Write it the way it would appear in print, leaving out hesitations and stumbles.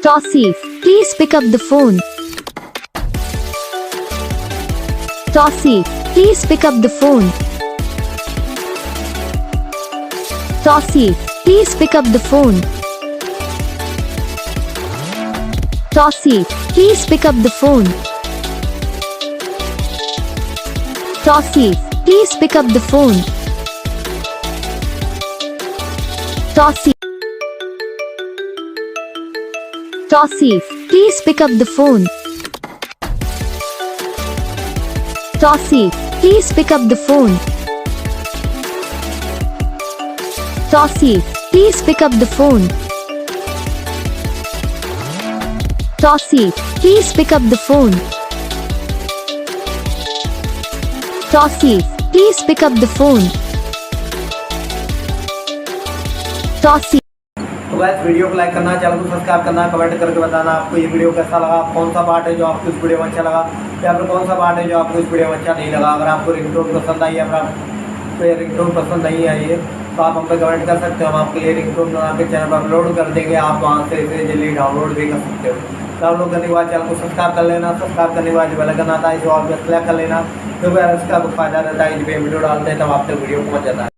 Tausif, please pick up the phone. Tausif, please pick up the phone. Tausif, please pick up the phone. Tausif, please pick up the phone. Tausif, please pick up the phone. Tausif, Tausif, please pick up the phone. Tausif, please pick up the phone. Tausif, please pick up the phone. Tausif, please pick up the phone. Tausif, please pick up the phone. Tausif. तो guys video को like करना, channel को subscribe करना, comment करके बताना आपको ये video कैसा लगा, कौन सा पार्ट है जो आपको इस वीडियो में अच्छा लगा या फिर कौन सा पार्ट है जो आपको इस वीडियो में अच्छा नहीं लगा। अगर आपको रिंगटोन पसंद आई है, अगर आपको ये रिंगटोन पसंद नहीं आई है तो आप हम पे कमेंट कर सकते हो। हम आपके लिए रिंगटोन बना के चैनल पर अपलोड कर देंगे, आप वहाँ से इसे जल्दी डाउनलोड भी कर सकते हो। डाउनलोड करने के बाद चैनल को सब्सक्राइब कर लेना, सब्सक्राइब करने के बाद जो बेल आइकन आता है इसे ऑल पे क्लिक कर लेना, क्योंकि इसका फायदा रहता है जब वीडियो डालते हैं तब आप तक वीडियो पहुँच जाता है।